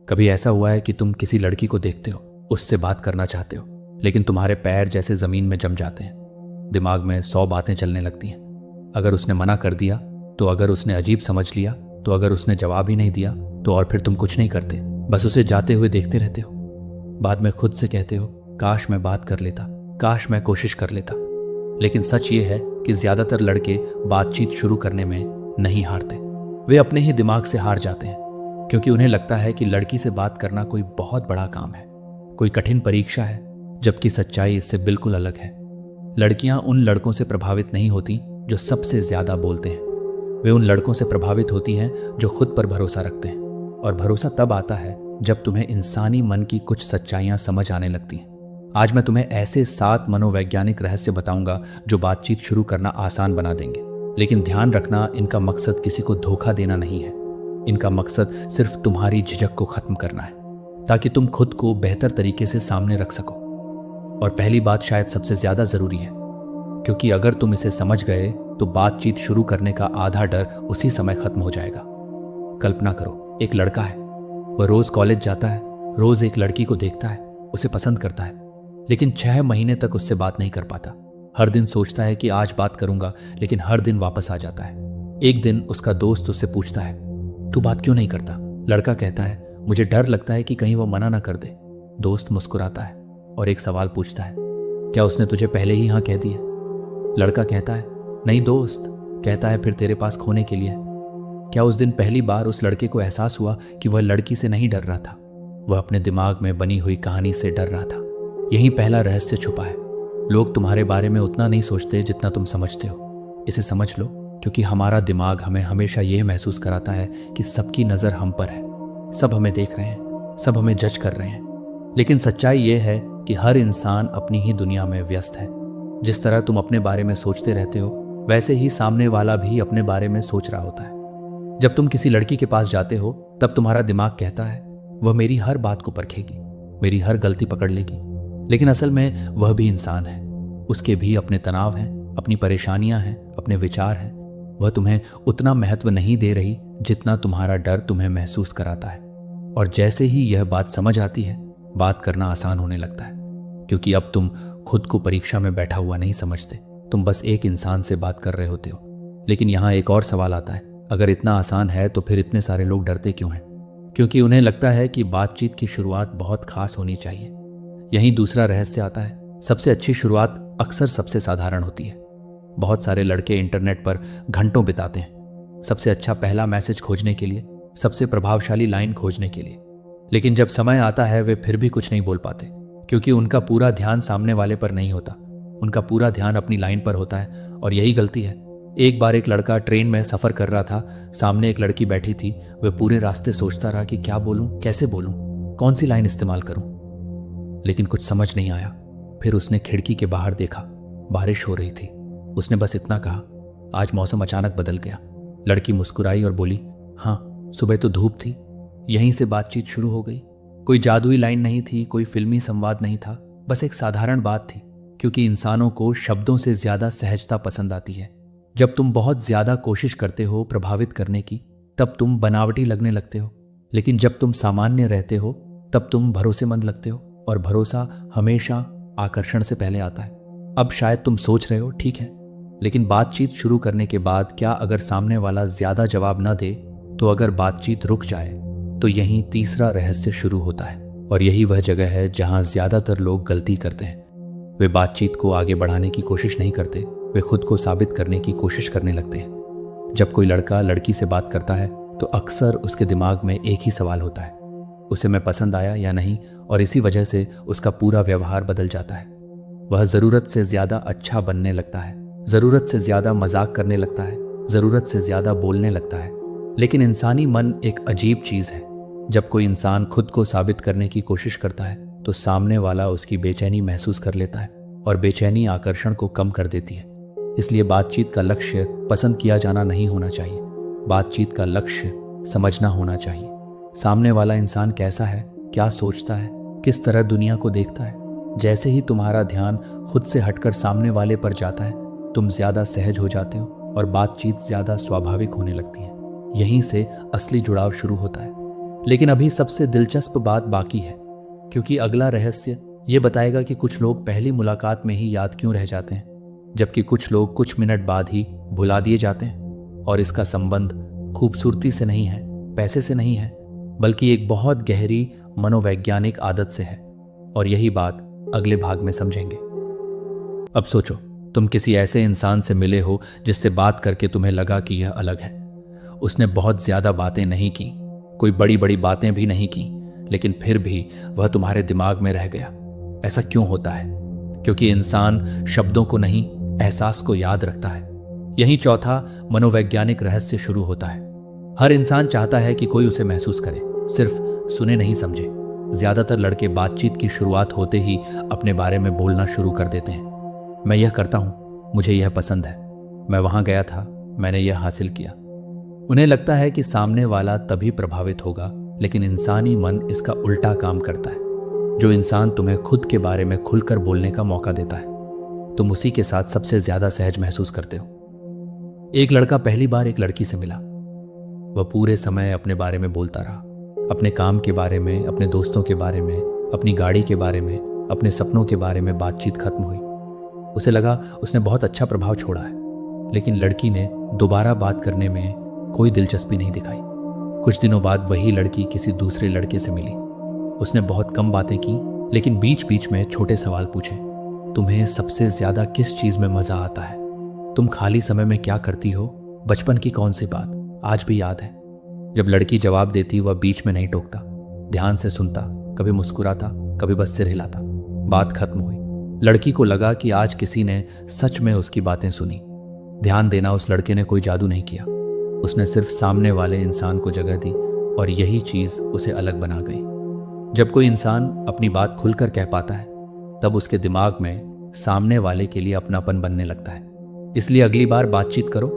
कभी ऐसा हुआ है कि तुम किसी लड़की को देखते हो, उससे बात करना चाहते हो, लेकिन तुम्हारे पैर जैसे जमीन में जम जाते हैं, दिमाग में 100 बातें चलने लगती हैं। अगर उसने मना कर दिया तो, अगर उसने अजीब समझ लिया तो, अगर उसने जवाब ही नहीं दिया तो, और फिर तुम कुछ नहीं करते, बस उसे जाते हुए देखते रहते हो। बाद में खुद से कहते हो, काश मैं बात कर लेता, काश मैं कोशिश कर लेता। लेकिन सच ये है कि ज्यादातर लड़के बातचीत शुरू करने में नहीं हारते, वे अपने ही दिमाग से हार जाते हैं, क्योंकि उन्हें लगता है कि लड़की से बात करना कोई बहुत बड़ा काम है, कोई कठिन परीक्षा है, जबकि सच्चाई इससे बिल्कुल अलग है। लड़कियां उन लड़कों से प्रभावित नहीं होती जो सबसे ज्यादा बोलते हैं, वे उन लड़कों से प्रभावित होती हैं जो खुद पर भरोसा रखते हैं। और भरोसा तब आता है जब तुम्हें इंसानी मन की कुछ सच्चाइयां समझ आने लगती हैं। आज मैं तुम्हें ऐसे 7 मनोवैज्ञानिक रहस्य बताऊंगा जो बातचीत शुरू करना आसान बना देंगे। लेकिन ध्यान रखना, इनका मकसद किसी को धोखा देना नहीं है, इनका मकसद सिर्फ तुम्हारी झिझक को खत्म करना है, ताकि तुम खुद को बेहतर तरीके से सामने रख सको। और पहली बात शायद सबसे ज्यादा जरूरी है, क्योंकि अगर तुम इसे समझ गए तो बातचीत शुरू करने का आधा डर उसी समय खत्म हो जाएगा। कल्पना करो, एक लड़का है, वह रोज कॉलेज जाता है, रोज एक लड़की को देखता है, उसे पसंद करता है, लेकिन 6 महीने तक उससे बात नहीं कर पाता। हर दिन सोचता है कि आज बात करूंगा, लेकिन हर दिन वापस आ जाता है। एक दिन उसका दोस्त उससे पूछता है, तू बात क्यों नहीं करता? लड़का कहता है, मुझे डर लगता है कि कहीं वो मना ना कर दे। दोस्त मुस्कुराता है और एक सवाल पूछता है, क्या उसने तुझे पहले ही हाँ कह दिया? लड़का कहता है, नहीं दोस्त। कहता है, फिर तेरे पास खोने के लिए। क्या उस दिन पहली बार उस लड़के को एहसास हुआ कि वह लड़की से नहीं डर रहा था, वह अपने दिमाग में बनी हुई कहानी से डर रहा था। यही पहला रहस्य छुपा है। लोग तुम्हारे बारे में उतना नहीं सोचते जितना तुम समझते हो। इसे समझ लो, क्योंकि हमारा दिमाग हमें हमेशा यह महसूस कराता है कि सबकी नजर हम पर है, सब हमें देख रहे हैं, सब हमें जज कर रहे हैं। लेकिन सच्चाई यह है कि हर इंसान अपनी ही दुनिया में व्यस्त है। जिस तरह तुम अपने बारे में सोचते रहते हो, वैसे ही सामने वाला भी अपने बारे में सोच रहा होता है। जब तुम किसी लड़की के पास जाते हो, तब तुम्हारा दिमाग कहता है, वह मेरी हर बात को परखेगी, मेरी हर गलती पकड़ लेगी। लेकिन असल में वह भी इंसान है, उसके भी अपने तनाव हैं, अपनी परेशानियां हैं, अपने विचार हैं। वह तुम्हें उतना महत्व नहीं दे रही जितना तुम्हारा डर तुम्हें महसूस कराता है। और जैसे ही यह बात समझ आती है, बात करना आसान होने लगता है, क्योंकि अब तुम खुद को परीक्षा में बैठा हुआ नहीं समझते, तुम बस एक इंसान से बात कर रहे होते हो। लेकिन यहाँ एक और सवाल आता है, अगर इतना आसान है तो फिर इतने सारे लोग डरते क्यों हैं? क्योंकि उन्हें लगता है कि बातचीत की शुरुआत बहुत खास होनी चाहिए। यही दूसरा रहस्य आता है। सबसे अच्छी शुरुआत अक्सर सबसे साधारण होती है। बहुत सारे लड़के इंटरनेट पर घंटों बिताते हैं, सबसे अच्छा पहला मैसेज खोजने के लिए, सबसे प्रभावशाली लाइन खोजने के लिए। लेकिन जब समय आता है, वे फिर भी कुछ नहीं बोल पाते, क्योंकि उनका पूरा ध्यान सामने वाले पर नहीं होता, उनका पूरा ध्यान अपनी लाइन पर होता है। और यही गलती है। एक बार एक लड़का ट्रेन में सफर कर रहा था, सामने एक लड़की बैठी थी। वह पूरे रास्ते सोचता रहा कि क्या बोलूं, कैसे बोलूं, कौन सी लाइन इस्तेमाल करूं, लेकिन कुछ समझ नहीं आया। फिर उसने खिड़की के बाहर देखा, बारिश हो रही थी। उसने बस इतना कहा, आज मौसम अचानक बदल गया। लड़की मुस्कुराई और बोली, हाँ, सुबह तो धूप थी। यहीं से बातचीत शुरू हो गई। कोई जादुई लाइन नहीं थी, कोई फिल्मी संवाद नहीं था, बस एक साधारण बात थी। क्योंकि इंसानों को शब्दों से ज्यादा सहजता पसंद आती है। जब तुम बहुत ज्यादा कोशिश करते हो प्रभावित करने की, तब तुम बनावटी लगने लगते हो। लेकिन जब तुम सामान्य रहते हो, तब तुम भरोसेमंद लगते हो। और भरोसा हमेशा आकर्षण से पहले आता है। अब शायद तुम सोच रहे हो, ठीक है, लेकिन बातचीत शुरू करने के बाद क्या अगर सामने वाला ज्यादा जवाब न दे, तो अगर बातचीत रुक जाए, तो यहीं तीसरा रहस्य शुरू होता है। और यही वह जगह है जहां ज्यादातर लोग गलती करते हैं। वे बातचीत को आगे बढ़ाने की कोशिश नहीं करते, वे खुद को साबित करने की कोशिश करने लगते हैं। जब कोई लड़का लड़की से बात करता है, तो अक्सर उसके दिमाग में एक ही सवाल होता है, उसे मैं पसंद आया या नहीं। और इसी वजह से उसका पूरा व्यवहार बदल जाता है। वह जरूरत से ज्यादा अच्छा बनने लगता है, जरूरत से ज्यादा मजाक करने लगता है, जरूरत से ज्यादा बोलने लगता है। लेकिन इंसानी मन एक अजीब चीज है। जब कोई इंसान खुद को साबित करने की कोशिश करता है, तो सामने वाला उसकी बेचैनी महसूस कर लेता है, और बेचैनी आकर्षण को कम कर देती है। इसलिए बातचीत का लक्ष्य पसंद किया जाना नहीं होना चाहिए। बातचीत का लक्ष्य समझना होना चाहिए। सामने वाला इंसान कैसा है, क्या सोचता है, किस तरह दुनिया को देखता है। जैसे ही तुम्हारा ध्यान खुद से हटकर सामने वाले पर जाता है, तुम ज्यादा सहज हो जाते हो और बातचीत ज्यादा स्वाभाविक होने लगती है। यहीं से असली जुड़ाव शुरू होता है। लेकिन अभी सबसे दिलचस्प बात बाकी है, क्योंकि अगला रहस्य ये बताएगा कि कुछ लोग पहली मुलाकात में ही याद क्यों रह जाते हैं, जबकि कुछ लोग कुछ मिनट बाद ही भुला दिए जाते हैं। और इसका संबंध खूबसूरती से नहीं है, पैसे से नहीं है, बल्कि एक बहुत गहरी मनोवैज्ञानिक आदत से है। और यही बात अगले भाग में समझेंगे। अब सोचो, तुम किसी ऐसे इंसान से मिले हो जिससे बात करके तुम्हें लगा कि यह अलग है। उसने बहुत ज्यादा बातें नहीं की, कोई बड़ी बड़ी बातें भी नहीं की, लेकिन फिर भी वह तुम्हारे दिमाग में रह गया। ऐसा क्यों होता है? क्योंकि इंसान शब्दों को नहीं, एहसास को याद रखता है। यही चौथा मनोवैज्ञानिक रहस्य शुरू होता है। हर इंसान चाहता है कि कोई उसे महसूस करे, सिर्फ सुने नहीं समझे। ज्यादातर लड़के बातचीत की शुरुआत होते ही अपने बारे में बोलना शुरू कर देते हैं। मैं यह करता हूं, मुझे यह पसंद है, मैं वहां गया था, मैंने यह हासिल किया। उन्हें लगता है कि सामने वाला तभी प्रभावित होगा, लेकिन इंसानी मन इसका उल्टा काम करता है। जो इंसान तुम्हें खुद के बारे में खुलकर बोलने का मौका देता है, तुम उसी के साथ सबसे ज्यादा सहज महसूस करते हो। एक लड़का पहली बार एक लड़की से मिला। वह पूरे समय अपने बारे में बोलता रहा, अपने काम के बारे में, अपने दोस्तों के बारे में, अपनी गाड़ी के बारे में, अपने सपनों के बारे में। बातचीत खत्म हुई, उसे लगा उसने बहुत अच्छा प्रभाव छोड़ा है, लेकिन लड़की ने दोबारा बात करने में कोई दिलचस्पी नहीं दिखाई। कुछ दिनों बाद वही लड़की किसी दूसरे लड़के से मिली। उसने बहुत कम बातें की, लेकिन बीच बीच में छोटे सवाल पूछे। तुम्हें सबसे ज्यादा किस चीज में मजा आता है? तुम खाली समय में क्या करती हो? बचपन की कौन सी बात आज भी याद है? जब लड़की जवाब देती, वह बीच में नहीं टोकता, ध्यान से सुनता, कभी मुस्कुराता, कभी बस सिर हिलाता। बात खत्म हुई। लड़की को लगा कि आज किसी ने सच में उसकी बातें सुनी। ध्यान देना उस लड़के ने कोई जादू नहीं किया, उसने सिर्फ सामने वाले इंसान को जगह दी, और यही चीज उसे अलग बना गई। जब कोई इंसान अपनी बात खुलकर कह पाता है, तब उसके दिमाग में सामने वाले के लिए अपनापन बनने लगता है। इसलिए अगली बार बातचीत करो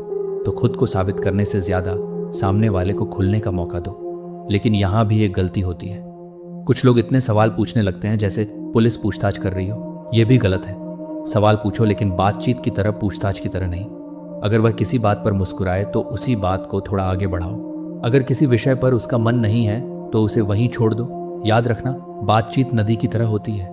तो खुद को साबित करने से ज्यादा सामने वाले को खुलने का मौका दो। लेकिन यहां भी एक गलती होती है। कुछ लोग इतने सवाल पूछने लगते हैं जैसे पुलिस पूछताछ कर रही हो। यह भी गलत है। सवाल पूछो, लेकिन बातचीत की तरह, पूछताछ की तरह नहीं। अगर वह किसी बात पर मुस्कुराए तो उसी बात को थोड़ा आगे बढ़ाओ। अगर किसी विषय पर उसका मन नहीं है तो उसे वहीं छोड़ दो। याद रखना, बातचीत नदी की तरह होती है,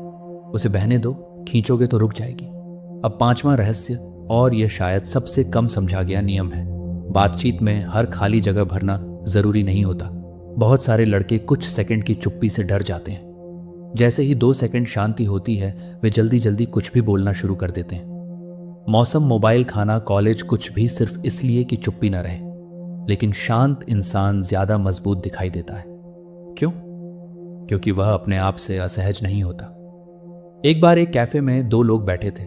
उसे बहने दो, खींचोगे तो रुक जाएगी। अब पांचवा रहस्य, और यह शायद सबसे कम समझा गया नियम है। बातचीत में हर खाली जगह भरना जरूरी नहीं होता। बहुत सारे लड़के कुछ सेकंड की चुप्पी से डर जाते हैं। जैसे ही 2 सेकंड शांति होती है, वे जल्दी जल्दी कुछ भी बोलना शुरू कर देते हैं। मौसम, मोबाइल, खाना, कॉलेज, कुछ भी सिर्फ इसलिए कि चुप्पी ना रहे। लेकिन शांत इंसान ज्यादा मजबूत दिखाई देता है। क्यों? क्योंकि वह अपने आप से असहज नहीं होता। एक बार एक कैफे में 2 लोग बैठे थे।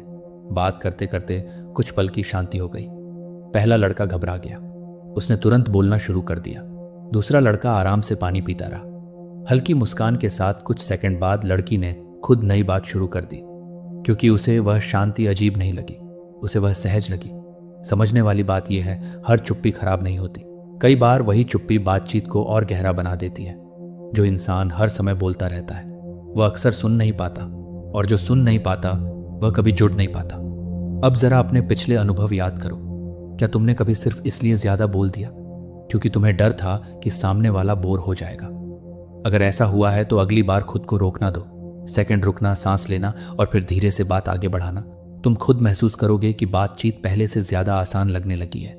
बात करते करते कुछ पल की शांति हो गई। पहला लड़का घबरा गया, उसने तुरंत बोलना शुरू कर दिया। दूसरा लड़का आराम से पानी पीता रहा। हल्की मुस्कान के साथ कुछ सेकंड बाद लड़की ने खुद नई बात शुरू कर दी, क्योंकि उसे वह शांति अजीब नहीं लगी, उसे वह सहज लगी। समझने वाली बात यह है, हर चुप्पी खराब नहीं होती। कई बार वही चुप्पी बातचीत को और गहरा बना देती है। जो इंसान हर समय बोलता रहता है, वह अक्सर सुन नहीं पाता, और जो सुन नहीं पाता वह कभी जुड़ नहीं पाता। अब जरा अपने पिछले अनुभव याद करो। क्या तुमने कभी सिर्फ इसलिए ज्यादा बोल दिया क्योंकि तुम्हें डर था कि सामने वाला बोर हो जाएगा? अगर ऐसा हुआ है तो अगली बार खुद को रोकना दो। सेकंड रुकना, सांस लेना, और फिर धीरे से बात आगे बढ़ाना। तुम खुद महसूस करोगे कि बातचीत पहले से ज्यादा आसान लगने लगी है।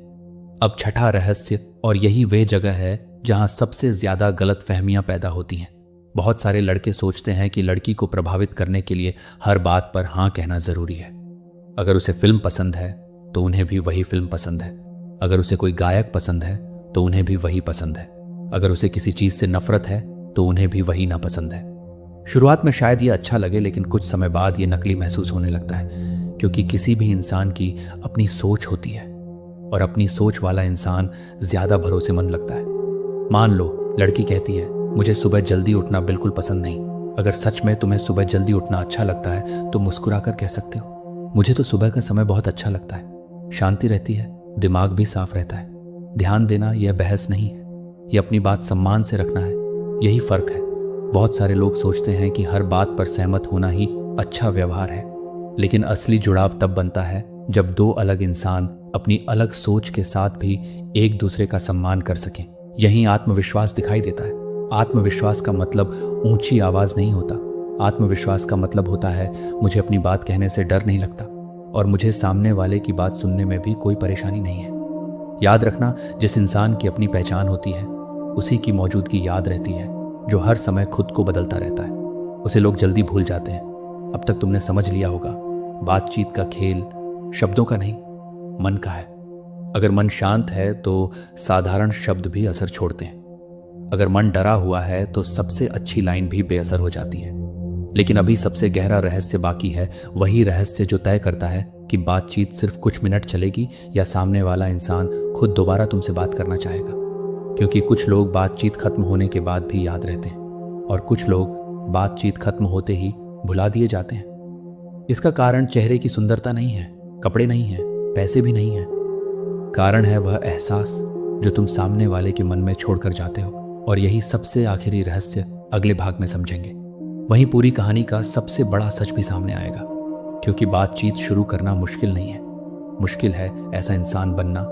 अब छठा रहस्य, और यही वे जगह है जहां सबसे ज्यादा गलतफहमियां पैदा होती हैं। बहुत सारे लड़के सोचते हैं कि लड़की को प्रभावित करने के लिए हर बात पर हां कहना जरूरी है। अगर उसे फिल्म पसंद है तो उन्हें भी वही फिल्म पसंद है। अगर उसे कोई गायक पसंद है तो उन्हें भी वही पसंद है। अगर उसे किसी चीज से नफरत है तो उन्हें भी वही नापसंद है। शुरुआत में शायद ये अच्छा लगे, लेकिन कुछ समय बाद ये नकली महसूस होने लगता है, क्योंकि किसी भी इंसान की अपनी सोच होती है, और अपनी सोच वाला इंसान ज्यादा भरोसेमंद लगता है। मान लो लड़की कहती है, मुझे सुबह जल्दी उठना बिल्कुल पसंद नहीं। अगर सच में तुम्हें सुबह जल्दी उठना अच्छा लगता है तो मुस्कुराकर कह सकते हो, मुझे तो सुबह का समय बहुत अच्छा लगता है। शांति रहती है, दिमाग भी साफ रहता है। ध्यान देना यह बहस नहीं है, यह अपनी बात सम्मान से रखना है। यही फर्क है। बहुत सारे लोग सोचते हैं कि हर बात पर सहमत होना ही अच्छा व्यवहार है, लेकिन असली जुड़ाव तब बनता है जब 2 अलग इंसान अपनी अलग सोच के साथ भी एक दूसरे का सम्मान कर सकें। यही आत्मविश्वास दिखाई देता है। आत्मविश्वास का मतलब ऊंची आवाज नहीं होता। आत्मविश्वास का मतलब होता है मुझे अपनी बात कहने से डर नहीं लगता और मुझे सामने वाले की बात सुनने में भी कोई परेशानी नहीं है। याद रखना, जिस इंसान की अपनी पहचान होती है उसी की मौजूदगी याद रहती है। जो हर समय खुद को बदलता रहता है उसे लोग जल्दी भूल जाते हैं। अब तक तुमने समझ लिया होगा, बातचीत का खेल शब्दों का नहीं, मन का है। अगर मन शांत है तो साधारण शब्द भी असर छोड़ते हैं। अगर मन डरा हुआ है तो सबसे अच्छी लाइन भी बेअसर हो जाती है। लेकिन अभी सबसे गहरा रहस्य बाकी है, वही रहस्य जो तय करता है कि बातचीत सिर्फ कुछ मिनट चलेगी या सामने वाला इंसान खुद दोबारा तुमसे बात करना चाहेगा। क्योंकि कुछ लोग बातचीत खत्म होने के बाद भी याद रहते हैं और कुछ लोग बातचीत खत्म होते ही भुला दिए जाते हैं। इसका कारण चेहरे की सुंदरता नहीं है, कपड़े नहीं है, पैसे भी नहीं है। कारण है वह एहसास जो तुम सामने वाले के मन में छोड़कर जाते हो। और यही सबसे आखिरी रहस्य अगले भाग में समझेंगे। वहीं पूरी कहानी का सबसे बड़ा सच भी सामने आएगा। क्योंकि बातचीत शुरू करना मुश्किल नहीं है, मुश्किल है ऐसा इंसान बनना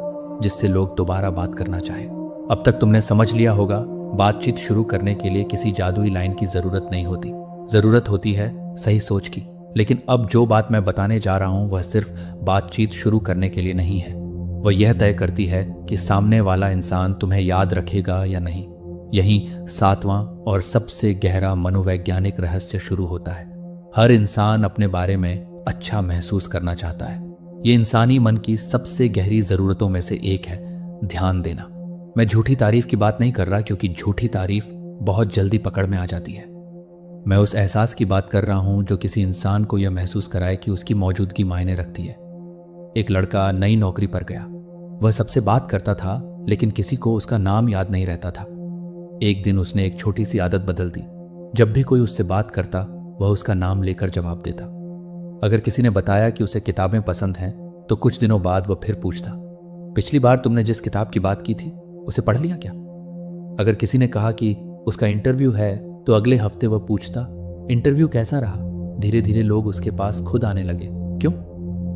जिससे लोग दोबारा बात करना चाहे। अब तक तुमने समझ लिया होगा, बातचीत शुरू करने के लिए किसी जादुई लाइन की जरूरत नहीं होती, जरूरत होती है सही सोच की। लेकिन अब जो बात मैं बताने जा रहा हूं वह सिर्फ बातचीत शुरू करने के लिए नहीं है, वह यह तय करती है कि सामने वाला इंसान तुम्हें याद रखेगा या नहीं। यही 7वां और सबसे गहरा मनोवैज्ञानिक रहस्य शुरू होता है। हर इंसान अपने बारे में अच्छा महसूस करना चाहता है। ये इंसानी मन की सबसे गहरी जरूरतों में से एक है, ध्यान देना। मैं झूठी तारीफ की बात नहीं कर रहा, क्योंकि झूठी तारीफ बहुत जल्दी पकड़ में आ जाती है। मैं उस एहसास की बात कर रहा हूं जो किसी इंसान को यह महसूस कराए कि उसकी मौजूदगी मायने रखती है। एक लड़का नई नौकरी पर गया। वह सबसे बात करता था, लेकिन किसी को उसका नाम याद नहीं रहता था। एक दिन उसने एक छोटी सी आदत बदल दी। जब भी कोई उससे बात करता वह उसका नाम लेकर जवाब देता। अगर किसी ने बताया कि उसे किताबें पसंद हैं तो कुछ दिनों बाद वह फिर पूछता, पिछली बार तुमने जिस किताब की बात की थी उसे पढ़ लिया क्या? अगर किसी ने कहा कि उसका इंटरव्यू है तो अगले हफ्ते वह पूछता, इंटरव्यू कैसा रहा? धीरे धीरे लोग उसके पास खुद आने लगे। क्यों?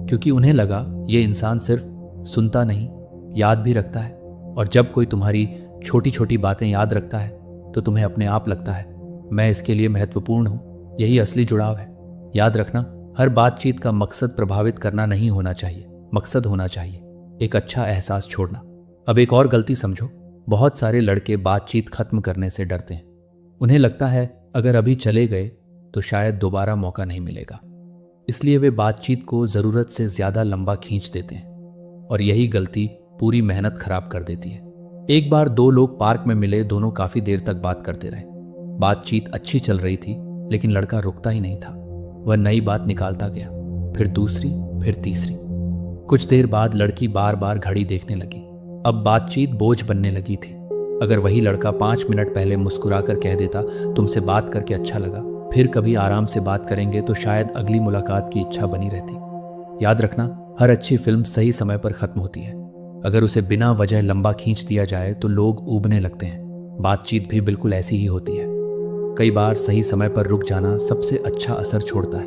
क्योंकि उन्हें लगा ये इंसान सिर्फ सुनता नहीं, याद भी रखता है। और जब कोई तुम्हारी छोटी छोटी बातें याद रखता है तो तुम्हें अपने आप लगता है मैं इसके लिए महत्वपूर्ण हूं। यही असली जुड़ाव है। याद रखना, हर बातचीत का मकसद प्रभावित करना नहीं होना चाहिए, मकसद होना चाहिए एक अच्छा एहसास छोड़ना। अब एक और गलती समझो, बहुत सारे लड़के बातचीत खत्म करने से डरते हैं। उन्हें लगता है अगर अभी चले गए तो शायद दोबारा मौका नहीं मिलेगा, इसलिए वे बातचीत को जरूरत से ज्यादा लंबा खींच देते हैं और यही गलती पूरी मेहनत खराब कर देती है। एक बार दो लोग पार्क में मिले, दोनों काफी देर तक बात करते रहे। बातचीत अच्छी चल रही थी, लेकिन लड़का रुकता ही नहीं था। वह नई बात निकालता गया, फिर दूसरी, फिर तीसरी। कुछ देर बाद लड़की बार बार घड़ी देखने लगी। अब बातचीत बोझ बनने लगी थी। अगर वही लड़का 5 मिनट पहले मुस्कुराकर कह देता, तुमसे बात करके अच्छा लगा, फिर कभी आराम से बात करेंगे, तो शायद अगली मुलाकात की इच्छा बनी रहती। याद रखना, हर अच्छी फिल्म सही समय पर खत्म होती है। अगर उसे बिना वजह लंबा खींच दिया जाए तो लोग ऊबने लगते हैं। बातचीत भी बिल्कुल ऐसी ही होती है। कई बार सही समय पर रुक जाना सबसे अच्छा असर छोड़ता है।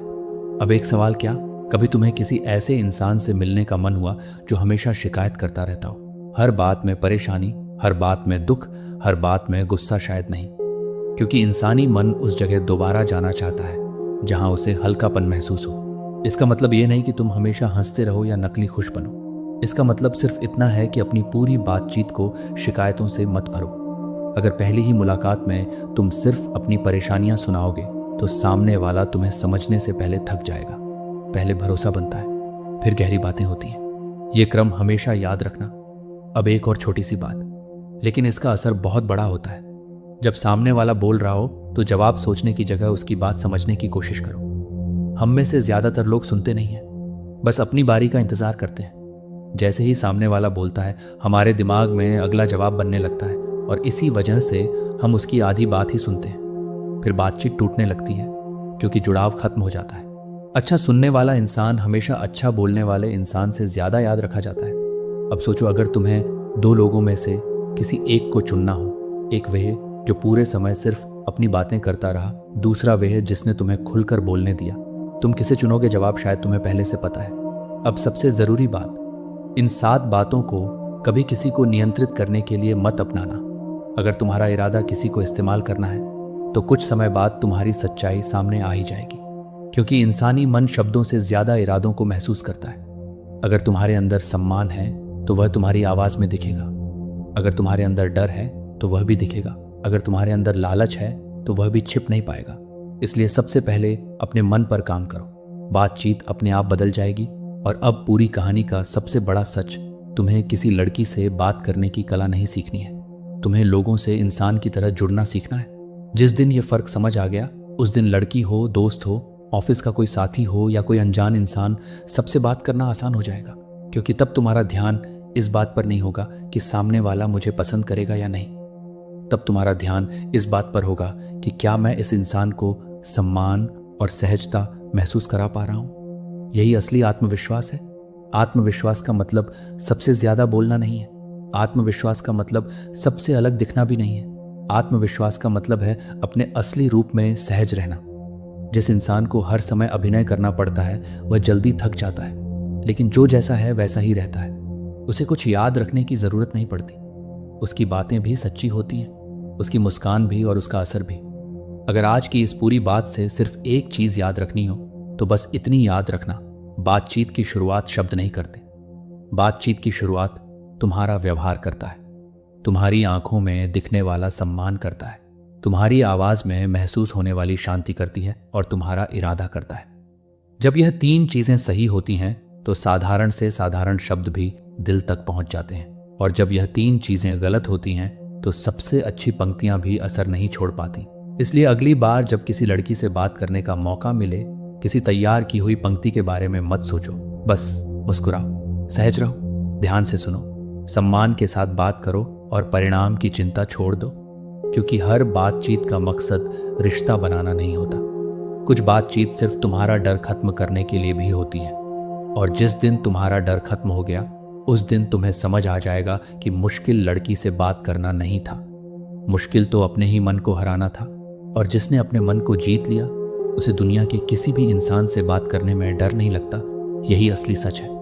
अब एक सवाल, क्या कभी तुम्हें किसी ऐसे इंसान से मिलने का मन हुआ जो हमेशा शिकायत करता रहता हो? हर बात में परेशानी, हर बात में दुख, हर बात में गुस्सा शायद नहीं। क्योंकि इंसानी मन उस जगह दोबारा जाना चाहता है जहां उसे हल्कापन महसूस हो। इसका मतलब ये नहीं कि तुम हमेशा हंसते रहो या नकली खुश बनो। इसका मतलब सिर्फ इतना है कि अपनी पूरी बातचीत को शिकायतों से मत भरो। अगर पहली ही मुलाकात में तुम सिर्फ अपनी परेशानियां सुनाओगे तो सामने वाला तुम्हें समझने से पहले थक जाएगा। पहले भरोसा बनता है, फिर गहरी बातें होती हैं। ये क्रम हमेशा याद रखना। अब एक और छोटी सी बात, लेकिन इसका असर बहुत बड़ा होता है। जब सामने वाला बोल रहा हो तो जवाब सोचने की जगह उसकी बात समझने की कोशिश करो। हम में से ज्यादातर लोग सुनते नहीं हैं, बस अपनी बारी का इंतजार करते हैं। जैसे ही सामने वाला बोलता है, हमारे दिमाग में अगला जवाब बनने लगता है और इसी वजह से हम उसकी आधी बात ही सुनते हैं। फिर बातचीत टूटने लगती है क्योंकि जुड़ाव खत्म हो जाता है। अच्छा सुनने वाला इंसान हमेशा अच्छा बोलने वाले इंसान से ज्यादा याद रखा जाता है। अब सोचो, अगर तुम्हें 2 लोगों में से किसी एक को चुनना हो, एक वह जो पूरे समय सिर्फ अपनी बातें करता रहा, दूसरा वह जिसने तुम्हें खुलकर बोलने दिया, तुम किसे चुनोगे? जवाब शायद तुम्हें पहले से पता है। अब सबसे जरूरी बात, इन 7 बातों को कभी किसी को नियंत्रित करने के लिए मत अपनाना। अगर तुम्हारा इरादा किसी को इस्तेमाल करना है तो कुछ समय बाद तुम्हारी सच्चाई सामने आ ही जाएगी, क्योंकि इंसानी मन शब्दों से ज्यादा इरादों को महसूस करता है। अगर तुम्हारे अंदर सम्मान है तो वह तुम्हारी आवाज में दिखेगा। अगर तुम्हारे अंदर डर है तो वह भी दिखेगा। अगर तुम्हारे अंदर लालच है तो वह भी छिप नहीं पाएगा। इसलिए सबसे पहले अपने मन पर काम करो, बातचीत अपने आप बदल जाएगी। और अब पूरी कहानी का सबसे बड़ा सच, तुम्हें किसी लड़की से बात करने की कला नहीं सीखनी है, तुम्हें लोगों से इंसान की तरह जुड़ना सीखना है। जिस दिन ये फर्क समझ आ गया, उस दिन लड़की हो, दोस्त हो, ऑफिस का कोई साथी हो या कोई अनजान इंसान, सबसे बात करना आसान हो जाएगा। क्योंकि तब तुम्हारा ध्यान इस बात पर नहीं होगा कि सामने वाला मुझे पसंद करेगा या नहीं। तब तुम्हारा ध्यान इस बात पर होगा कि क्या मैं इस इंसान को सम्मान और सहजता महसूस करा पा रहा हूं। यही असली आत्मविश्वास है। आत्मविश्वास का मतलब सबसे ज्यादा बोलना नहीं है। आत्मविश्वास का मतलब सबसे अलग दिखना भी नहीं है। आत्मविश्वास का मतलब है अपने असली रूप में सहज रहना। जिस इंसान को हर समय अभिनय करना पड़ता है वह जल्दी थक जाता है, लेकिन जो जैसा है वैसा ही रहता है। उसे कुछ याद रखने की जरूरत नहीं पड़ती। उसकी बातें भी सच्ची होती हैं, उसकी मुस्कान भी और उसका असर भी। अगर आज की इस पूरी बात से सिर्फ एक चीज याद रखनी हो तो बस इतनी याद रखना, बातचीत की शुरुआत शब्द नहीं करते। बातचीत की शुरुआत तुम्हारा व्यवहार करता है, तुम्हारी आंखों में दिखने वाला सम्मान करता है, तुम्हारी आवाज में महसूस होने वाली शांति करती है और तुम्हारा इरादा करता है। जब यह तीन चीजें सही होती हैं तो साधारण से साधारण शब्द भी दिल तक पहुंच जाते हैं। और जब यह तीन चीजें गलत होती हैं तो सबसे अच्छी पंक्तियां भी असर नहीं छोड़ पाती। इसलिए अगली बार जब किसी लड़की से बात करने का मौका मिले, किसी तैयार की हुई पंक्ति के बारे में मत सोचो। बस मुस्कुराओ, सहज रहो, ध्यान से सुनो, सम्मान के साथ बात करो और परिणाम की चिंता छोड़ दो। क्योंकि हर बातचीत का मकसद रिश्ता बनाना नहीं होता। कुछ बातचीत सिर्फ तुम्हारा डर खत्म करने के लिए भी होती है। और जिस दिन तुम्हारा डर खत्म हो गया, उस दिन तुम्हें समझ आ जाएगा कि मुश्किल लड़की से बात करना नहीं था, मुश्किल तो अपने ही मन को हराना था। और जिसने अपने मन को जीत लिया, उसे दुनिया के किसी भी इंसान से बात करने में डर नहीं लगता। यही असली सच है।